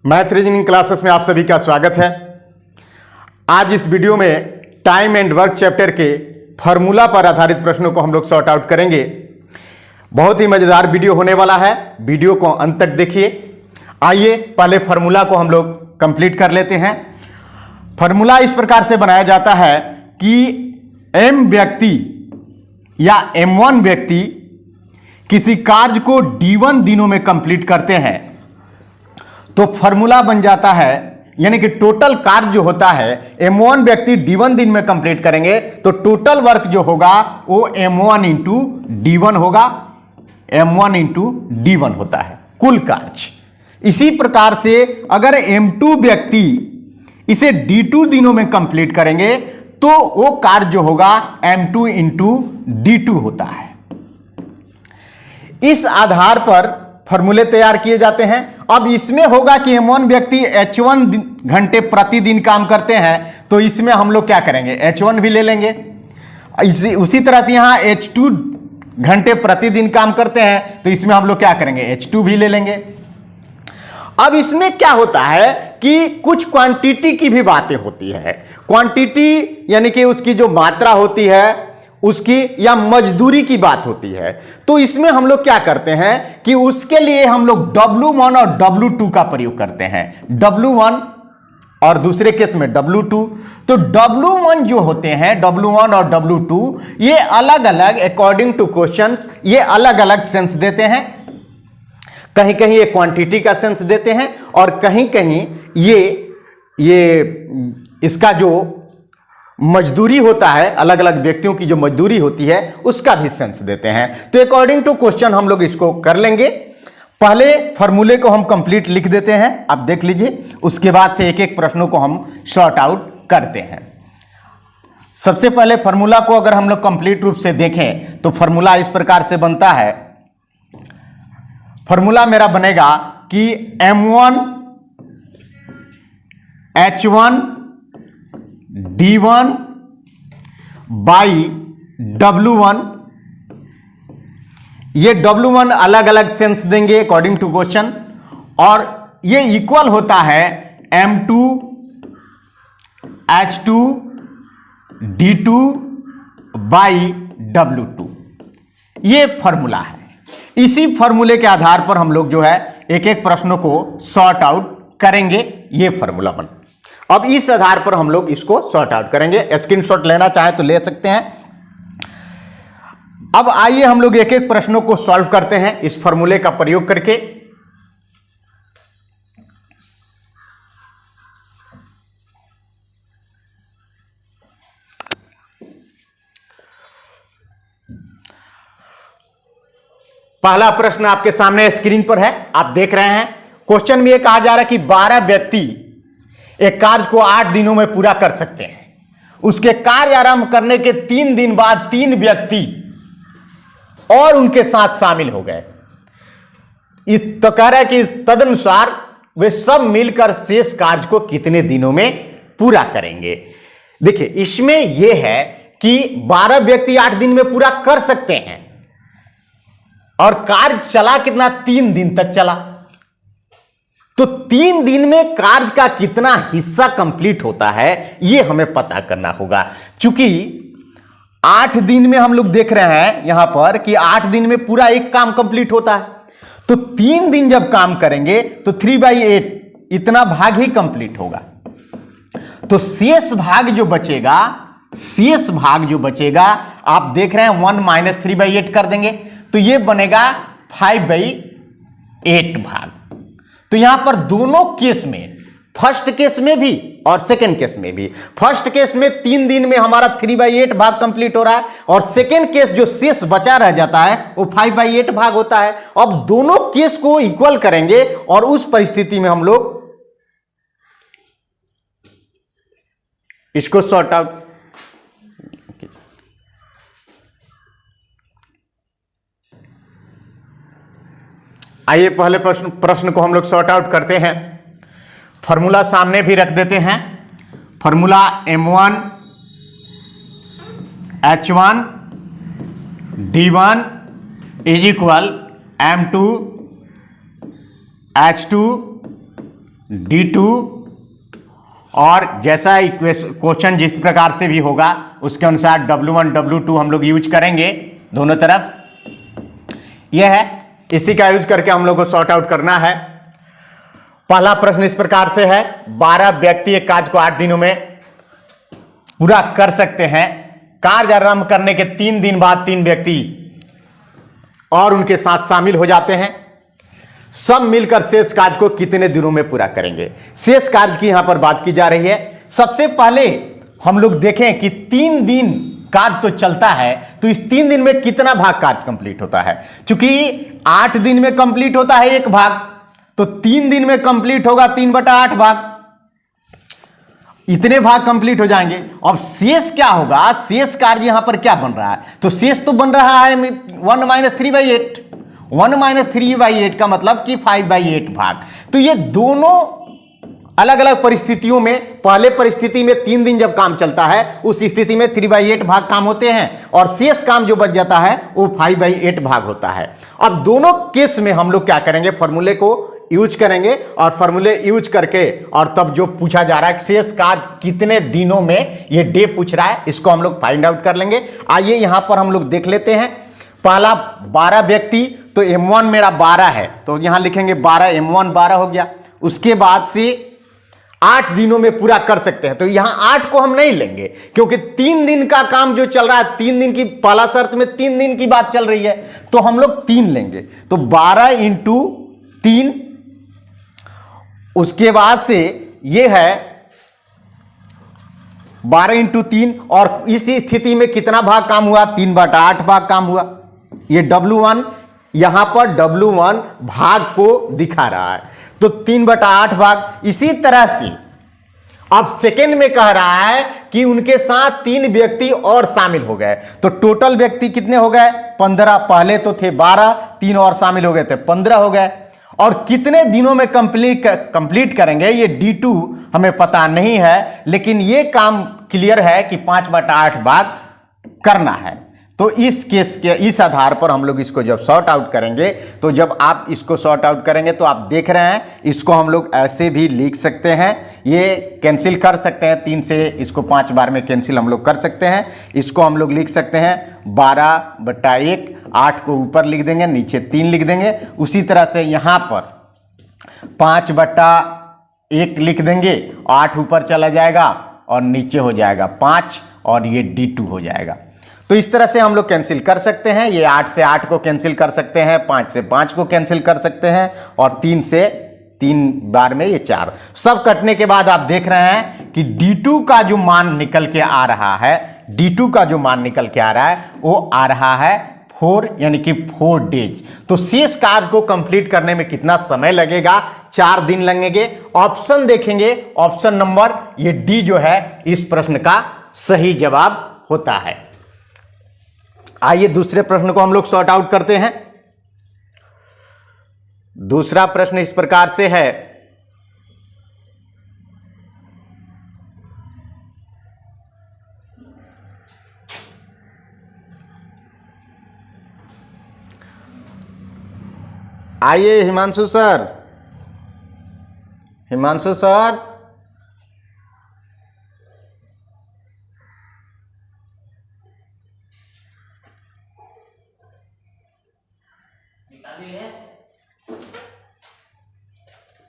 Math reasoning classes में आप सभी का स्वागत है। आज इस वीडियो में टाइम एंड वर्क चैप्टर के फॉर्मूला पर आधारित प्रश्नों को हम लोग सॉर्ट आउट करेंगे। बहुत ही मजेदार वीडियो होने वाला है, वीडियो को अंत तक देखिए। आइए पहले फॉर्मूला को हम लोग कंप्लीट कर लेते हैं। फॉर्मूला इस प्रकार से बनाया जाता है कि m व्यक्ति या m1 व्यक्ति किसी कार्य को d1 दिनों में कंप्लीट करते हैं तो फॉर्मूला बन जाता है, यानी कि टोटल कार्य जो होता है m1 व्यक्ति d1 दिन में कंप्लीट करेंगे तो टोटल वर्क जो होगा वो m1 इंटू d1 होगा। m1 इंटू d1 होता है कुल कार्य। इसी प्रकार से अगर m2 व्यक्ति इसे d2 दिनों में कंप्लीट करेंगे तो वो कार्य जो होगा m2 इंटू d2 होता है। इस आधार पर फॉर्मूले तैयार किए जाते हैं। अब इसमें होगा कि m1 व्यक्ति h1 घंटे प्रतिदिन काम करते हैं तो इसमें हम लोग क्या करेंगे, h1 भी ले लेंगे। उसी तरह से यहां h2 घंटे प्रतिदिन काम करते हैं तो इसमें हम लोग क्या करेंगे, h2 भी ले लेंगे। अब इसमें क्या होता है कि कुछ क्वांटिटी की भी बातें होती है। क्वांटिटी यानी कि उसकी जो मात्रा होती है उसकी या मजदूरी की बात होती है। तो इसमें हम लोग क्या करते हैं कि उसके लिए हम लोग W1 और W2 का प्रयोग करते हैं। W1 और दूसरे केस में W2। तो W1 जो होते हैं, W1 और W2, ये अलग अलग अकॉर्डिंग टू क्वेश्चंस ये अलग अलग सेंस देते हैं। कहीं कहीं ये क्वांटिटी का सेंस देते हैं और कहीं कहीं ये इसका जो मजदूरी होता है, अलग अलग व्यक्तियों की जो मजदूरी होती है उसका भी सेंस देते हैं। तो अकॉर्डिंग टू क्वेश्चन हम लोग इसको कर लेंगे। पहले फॉर्मूले को हम कंप्लीट लिख देते हैं, आप देख लीजिए। उसके बाद से एक एक प्रश्नों को हम सॉर्ट आउट करते हैं। सबसे पहले फॉर्मूला को अगर हम लोग कंप्लीट रूप से देखें तो फॉर्मूला इस प्रकार से बनता है। फॉर्मूला मेरा बनेगा कि m1 h1 d1 by w1। ये w1 अलग अलग सेंस देंगे अकॉर्डिंग टू क्वेश्चन और ये इक्वल होता है m2 h2 d2 by w2। ये फॉर्मूला है। इसी फॉर्मूले के आधार पर हम लोग जो है एक एक प्रश्नों को सॉर्ट आउट करेंगे। ये फॉर्मूला बन, अब इस आधार पर हम लोग इसको सॉर्ट आउट करेंगे। स्क्रीनशॉट लेना चाहे तो ले सकते हैं। अब आइए हम लोग एक एक प्रश्नों को सॉल्व करते हैं इस फॉर्मूले का प्रयोग करके। पहला प्रश्न आपके सामने स्क्रीन पर है, आप देख रहे हैं। क्वेश्चन में यह कहा जा रहा है कि 12 व्यक्ति एक कार्य को 8 दिनों में पूरा कर सकते हैं। उसके कार्य आरंभ करने के 3 दिन बाद 3 व्यक्ति और उनके साथ शामिल हो गए। इस तो कह रहा है कि तदनुसार वे सब मिलकर शेष कार्य को कितने दिनों में पूरा करेंगे। देखिए इसमें यह है कि 12 व्यक्ति 8 दिन में पूरा कर सकते हैं और कार्य चला कितना, 3 दिन तक चला। तो 3 दिन में कार्य का कितना हिस्सा कंप्लीट होता है यह हमें पता करना होगा। चूंकि 8 दिन में हम लोग देख रहे हैं यहां पर कि 8 दिन में पूरा एक काम कंप्लीट होता है। तो 3 दिन जब काम करेंगे तो 3/8 इतना भाग ही कंप्लीट होगा। तो शेष भाग जो बचेगा आप देख रहे हैं 1 माइनस 3/8 कर देंगे तो यह बनेगा 5/8 भाग। तो यहां पर दोनों केस में, फर्स्ट केस में भी और सेकेंड केस में भी, फर्स्ट केस में 3 दिन में हमारा 3/8 भाग कंप्लीट हो रहा है और सेकेंड केस जो शेष बचा रह जाता है वो 5/8 भाग होता है। अब दोनों केस को इक्वल करेंगे और उस परिस्थिति में हम लोग इसको सॉर्ट आउट। आइए पहले प्रश्न को हम लोग सॉर्ट आउट करते हैं। फॉर्मूला सामने भी रख देते हैं। Formula m1 h1 d1 is equal m2 h2 D2 और जैसा क्वेश्चन जिस प्रकार से भी होगा उसके अनुसार W1 W2 हम लोग यूज करेंगे दोनों तरफ। यह है, इसी का यूज करके हम लोग को सॉर्ट आउट करना है। पहला प्रश्न इस प्रकार से है, 12 व्यक्ति एक कार्य को 8 दिनों में पूरा कर सकते हैं। कार्य आरंभ करने के 3 दिन बाद 3 व्यक्ति और उनके साथ शामिल हो जाते हैं। सब मिलकर शेष कार्य को कितने दिनों में पूरा करेंगे? शेष कार्य की यहां पर बात की जा रही है। सबसे पहले हम लोग देखें कि 3 दिन कार्य तो चलता है, तो इस 3 दिन में कितना भाग कार्य कंप्लीट होता है। चूंकि 8 दिन में कंप्लीट होता है 1 भाग, तो 3 दिन में कंप्लीट होगा 3/8 भाग, इतने भाग कंप्लीट हो जाएंगे। अब शेष क्या होगा? शेष कार्य यहां पर क्या बन रहा है? तो शेष तो बन रहा है 1 - 3/8। 1 - 3/8 का मतलब कि 5/8 भाग। तो ये दोनों अलग अलग परिस्थितियों में, पहले परिस्थिति में 3 दिन जब काम चलता है उस स्थिति में 3/8 भाग काम होते हैं और शेष काम जो बच जाता है वो 5/8 भाग होता है। अब दोनों केस में हम लोग क्या करेंगे? फॉर्मूले को यूज करेंगे और फॉर्मूले यूज करके और तब जो पूछा जा रहा है शेष कार्य कितने दिनों में, ये डे पूछ रहा है, इसको हम लोग फाइंड आउट कर लेंगे। आइए यहां पर हम लोग देख लेते हैं। पहला 12 व्यक्ति, तो M1 मेरा 12 है, तो यहां लिखेंगे 12, M1 12 हो गया। उसके बाद से 8 दिनों में पूरा कर सकते हैं, तो यहां 8 को हम नहीं लेंगे क्योंकि 3 दिन का काम जो चल रहा है, 3 दिन की पहला शर्त में 3 दिन की बात चल रही है, तो हम लोग 3 लेंगे। तो 12 × 3, उसके बाद से ये है 12 × 3, और इस स्थिति में कितना भाग काम हुआ? 3/8 भाग काम हुआ। ये W1 यहां पर W1 भाग को दिखा रहा है, तो 3/8 भाग। इसी तरह से अब सेकेंड में कह रहा है कि उनके साथ 3 व्यक्ति और शामिल हो गए, तो टोटल व्यक्ति कितने हो गए? 15। पहले तो थे 12, 3 और शामिल हो गए थे 15 हो गए। और कितने दिनों में कंप्लीट करेंगे ये D2 हमें पता नहीं है, लेकिन ये काम क्लियर है कि 5/8 भाग करना है। तो इस केस के इस आधार पर हम लोग इसको जब सॉर्ट आउट करेंगे, तो जब आप इसको सॉर्ट आउट करेंगे तो आप देख रहे हैं इसको हम लोग ऐसे भी लिख सकते हैं, ये कैंसिल कर सकते हैं। 3 से इसको 5 बार में कैंसिल हम लोग कर सकते हैं। इसको हम लोग लिख सकते हैं 12/1, 8 को ऊपर लिख देंगे, नीचे 3 लिख देंगे। उसी तरह से यहाँ पर 5/1 लिख देंगे, 8 ऊपर चला जाएगा और नीचे हो जाएगा 5, और ये D2 हो जाएगा। तो इस तरह से हम लोग कैंसिल कर सकते हैं। ये 8 से 8 को कैंसिल कर सकते हैं, 5 से 5 को कैंसिल कर सकते हैं, और 3 से 3 बार में ये 4। सब कटने के बाद आप देख रहे हैं कि D2 का जो मान निकल के आ रहा है, D2 का जो मान निकल के आ रहा है वो आ रहा है 4, यानी कि 4 डेज। तो शेष कार्य को कंप्लीट करने में कितना समय लगेगा? 4 दिन लगेंगे। ऑप्शन देखेंगे, ऑप्शन नंबर ये डी जो है इस प्रश्न का सही जवाब होता है। आइए दूसरे प्रश्न को हम लोग सॉर्ट आउट करते हैं। दूसरा प्रश्न इस प्रकार से है, आइए हिमांशु सर, हिमांशु सर,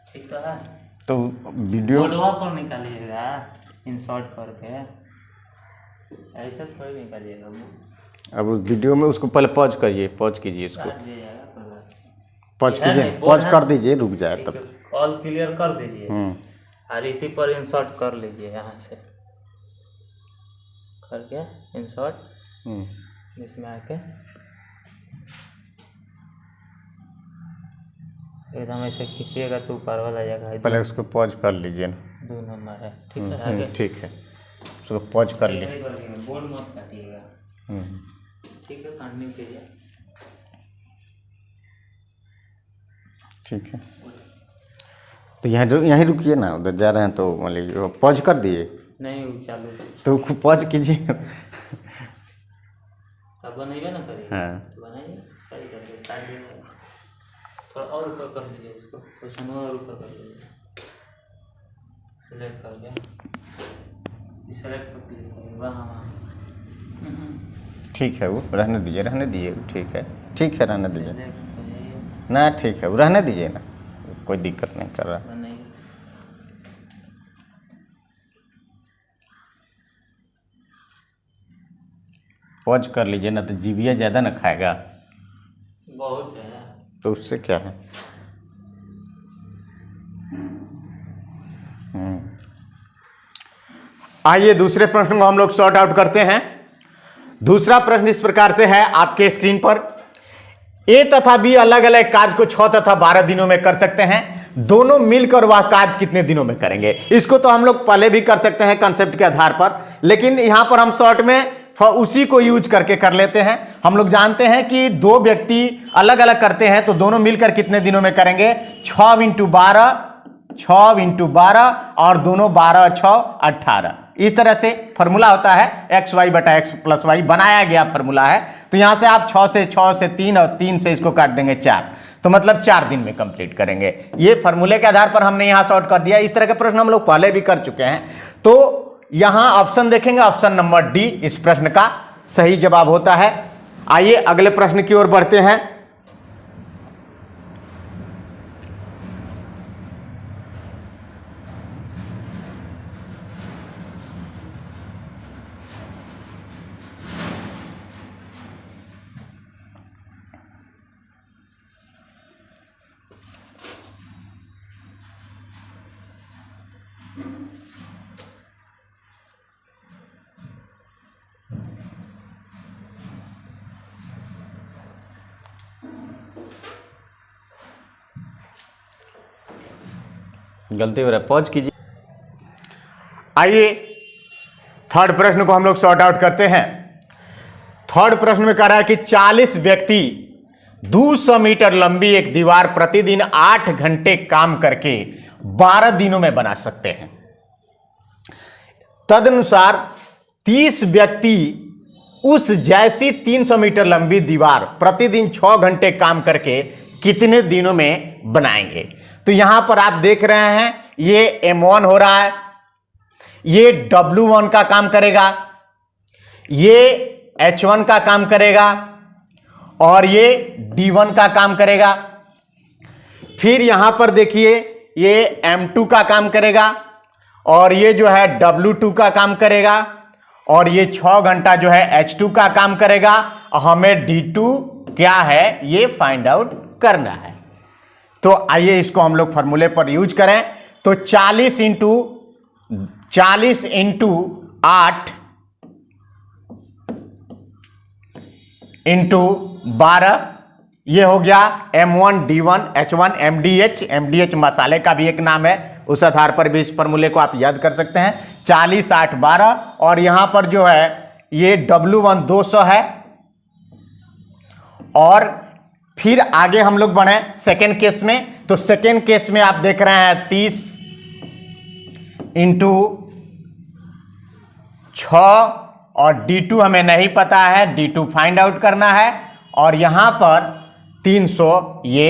ठीक तो है। तो वीडियो बोर्डवा पर निकालिएगा, इंसर्ट करके, ऐसे थोड़ी निकालिएगा। अब उस वीडियो में उसको पहले पॉज करिए, पॉज कीजिए इसको, काट दिएगा कोई बात नहीं। पॉज है कीजिए, नहीं, पॉज बोल कर है। दीजिए, रुक जाए ठीक तब। है, ऑल क्लियर कर दीजिए और इसी पर इंसर्ट कर लीजिए, यहाँ से करके इंसर्ट इसमें आके एकदम ऐसे खींचिएगा तो ऊपर वाला जगह पहले उसको पॉज कर लीजिए ना। 2 नंबर है, ठीक है। आगे ठीक है, उसको पॉज कर लीजिए। बोर्ड मत काटिएगा, ठीक है, कंटिन्यू कीजिए। ठीक है, तो यहीं रुकिए ना, उधर जा रहे हैं तो मान लीजिए पॉज कर दिए। नहीं वो चालू तो पॉज कीजिए। तब बनाइए ना, करिए। हाँ। बनाइए, काट दीजिए, थोड़ा और ऊपर कर लीजिए इसको, क्वेश्चन और ऊपर कर लीजिए। सेलेक्ट कर दिया, सेलेक्ट पर क्लिक करें, वहाँ ठीक है, वो रहने दीजिए, रहने दीजिए, ठीक है, रहने दीजिए सेलेक्ट करिए, ना, ठीक है, वो रहने दीजिए ना, कोई दिक्कत नहीं कर रहा। नहीं पॉज कर लीजिए ना, तो जीबिया ज़्यादा ना खाएगा, बहुत है। तो उससे क्या है। आइए दूसरे प्रश्न को हम लोग सॉर्ट आउट करते हैं। दूसरा प्रश्न इस प्रकार से है आपके स्क्रीन पर, ए तथा बी अलग अलग कार्य को 6 तथा 12 दिनों में कर सकते हैं, दोनों मिलकर वह कार्य कितने दिनों में करेंगे। इसको तो हम लोग पहले भी कर सकते हैं कंसेप्ट के आधार पर, लेकिन यहां पर हम शॉर्ट में उसी को यूज करके कर लेते हैं। हम लोग जानते हैं कि दो व्यक्ति अलग अलग करते हैं तो दोनों मिलकर कितने दिनों में करेंगे, 6 इंटू 12 और दोनों 12 6 18। इस तरह से फॉर्मूला होता है, एक्स वाई बटा एक्स प्लस वाई बनाया गया फॉर्मूला है। तो यहां से आप 6 से 3 और 3 से इसको काट देंगे 4, तो मतलब 4 दिन में कंप्लीट करेंगे। ये फॉर्मूले के आधार पर हमने यहां सॉर्ट कर दिया। इस तरह के प्रश्न हम लोग पहले भी कर चुके हैं। तो यहां ऑप्शन देखेंगे, ऑप्शन नंबर डी इस प्रश्न का सही जवाब होता है। आइए अगले प्रश्न की ओर बढ़ते हैं। गलती हो रहा है, पॉज कीजिए। आइए थर्ड प्रश्न को हम लोग सॉर्ट आउट करते हैं। थर्ड प्रश्न में कह रहा है कि 40 व्यक्ति 200 मीटर लंबी एक दीवार प्रतिदिन 8 घंटे काम करके 12 दिनों में बना सकते हैं। तदनुसार 30 व्यक्ति उस जैसी 300 मीटर लंबी दीवार प्रतिदिन 6 घंटे काम करके कितने दिनों में बनाएंगे। तो यहां पर आप देख रहे हैं ये M1 हो रहा है, ये W1 का काम करेगा, ये H1 का काम करेगा और ये D1 का काम करेगा। फिर यहां पर देखिए ये M2 का काम करेगा और ये जो है W2 का काम करेगा और ये 6 घंटा जो है H2 का काम करेगा। हमें D2 क्या है ये फाइंड आउट करना है। तो आइए इसको हम लोग फॉर्मूले पर यूज करें। तो 40 इंटू 8 इंटू 12 ये हो गया M1 D1 H1 MDH मसाले का भी एक नाम है, उस आधार पर भी इस फॉर्मूले को आप याद कर सकते हैं। 40 8 12 और यहां पर जो है ये W1 200 है। और फिर आगे हम लोग बढ़े सेकेंड केस में। तो सेकेंड केस में आप देख रहे हैं 30 इंटू 6 और D2 हमें नहीं पता है, D2 फाइंड आउट करना है। और यहां पर 300 ये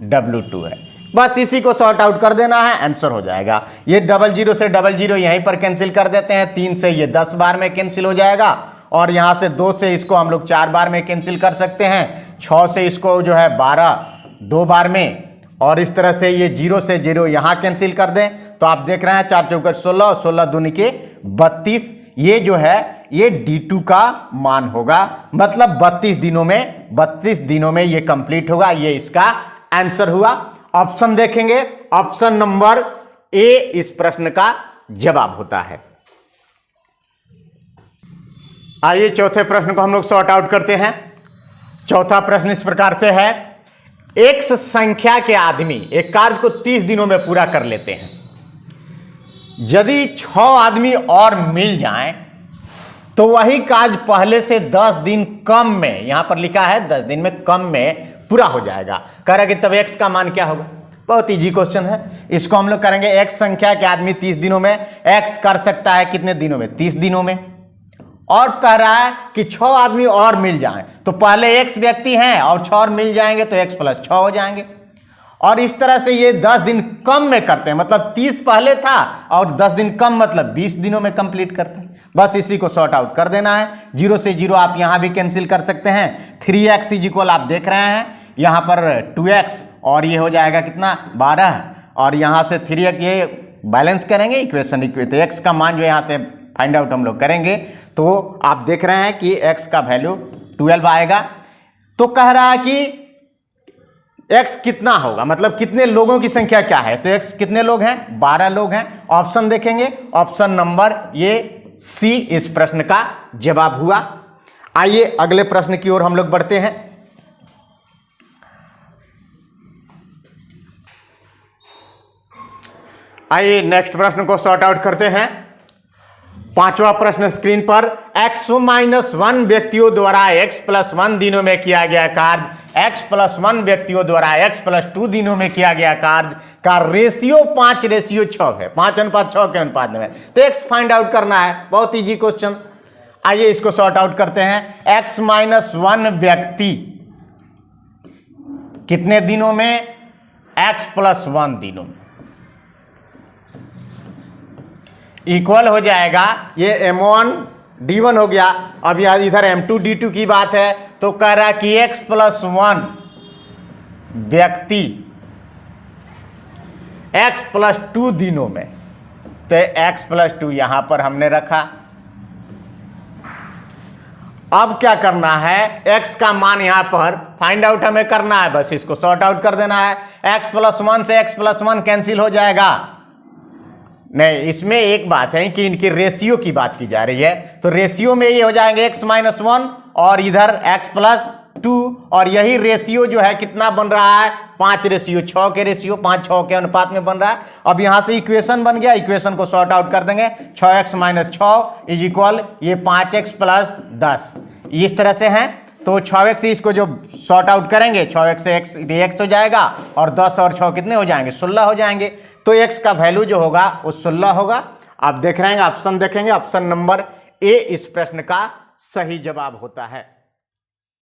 W2 है। बस इसी को सॉर्ट आउट कर देना है, आंसर हो जाएगा। ये 00 से 00 यहीं पर कैंसिल कर देते हैं, 3 से ये 10 बार में कैंसिल हो जाएगा और यहां से 2 से इसको हम लोग 4 बार में कैंसिल कर सकते हैं, 6 से इसको जो है 12 2 बार में, और इस तरह से ये 0 से 0 यहां कैंसिल कर दें। तो आप देख रहे हैं 4 चौकट 16, 16 दूनी के 32। ये जो है ये D2 का मान होगा, मतलब 32 दिनों में ये कंप्लीट होगा। ये इसका आंसर हुआ। ऑप्शन देखेंगे, ऑप्शन नंबर ए इस प्रश्न का जवाब होता है। आइए चौथे प्रश्न को हम लोग सॉर्ट आउट करते हैं। चौथा प्रश्न इस प्रकार से है, X संख्या के आदमी एक कार्य को 30 दिनों में पूरा कर लेते हैं। यदि 6 आदमी और मिल जाएं तो वही कार्य पहले से 10 दिन कम में, यहां पर लिखा है 10 दिन में कम में पूरा हो जाएगा। कह रहा कि तब X का मान क्या होगा। बहुत इजी क्वेश्चन है। इसको हम लोग करेंगे, X संख्या के आदमी 30 दिनों में, X कर सकता है कितने दिनों में, 30 दिनों में। और कह रहा है कि 6 आदमी और मिल जाएं, तो पहले X व्यक्ति हैं और 6 और मिल जाएंगे तो X + 6 हो जाएंगे। और इस तरह से ये 10 दिन कम में करते हैं, मतलब 30 पहले था और 10 दिन कम मतलब 20 दिनों में कंप्लीट करते हैं। बस इसी को सॉर्ट आउट कर देना है। 0 से 0 आप यहां भी कैंसिल कर सकते हैं। 3x इज इक्वल आप देख रहे हैं यहां पर 2x और ये हो जाएगा कितना 12 और यहां से 3x ये बैलेंस करेंगे इक्वेशन तो x का मान जो यहां से फाइंड आउट हम लोग करेंगे तो आप देख रहे हैं कि x का वैल्यू 12 आएगा। तो कह रहा है कि x कितना होगा, मतलब कितने लोगों की संख्या क्या है, तो x कितने लोग हैं 12 लोग हैं। ऑप्शन देखेंगे, ऑप्शन नंबर ये C इस प्रश्न का जवाब हुआ। आइए अगले प्रश्न की ओर हम लोग बढ़ते हैं। आइए नेक्स्ट प्रश्न को सॉर्ट आउट करते हैं। 5वां प्रश्न स्क्रीन पर, x-1 व्यक्तियों द्वारा x+1 दिनों में किया गया कार्य x+1 व्यक्तियों द्वारा x+2 दिनों में किया गया कार्य का रेशियो 5:6 है, 5:6 के अनुपात में। तो x फाइंड आउट करना है, बहुत इजी क्वेश्चन। आइए इसको सॉर्ट आउट करते हैं। x-1 व्यक्ति कितने दिनों में, x+1 दिनों में, इक्वल हो जाएगा ये m1 d1 हो गया। अब यहां इधर m2 d2 की बात है तो कह रहा है कि x+1 व्यक्ति x+2 दिनों में, तो x+2 यहां पर हमने रखा। अब क्या करना है, x का मान यहां पर फाइंड आउट हमें करना है, बस इसको सॉर्ट आउट कर देना है। x+1 से x+1 कैंसिल हो जाएगा, नहीं इसमें एक बात है कि इनकी रेशियो की बात की जा रही है, तो रेशियो में ये हो जाएंगे x-1 और इधर x+2 और यही रेशियो जो है कितना बन रहा है 5:6 के रेशियो, 5:6 के अनुपात में बन रहा है। अब यहां से इक्वेशन बन गया, इक्वेशन को सॉर्ट आउट कर देंगे। 6x - 6 इज इक्वल ये 5x + 10 इस तरह से है। तो 6x से इसको जो सॉर्ट आउट करेंगे 6x से x हो जाएगा और 10 और 6 कितने हो जाएंगे 16 हो जाएंगे। तो x का वैल्यू जो होगा वो 16 होगा। आप देख रहे हैं ऑप्शन देखेंगे, ऑप्शन नंबर ए इस प्रश्न का सही जवाब होता है।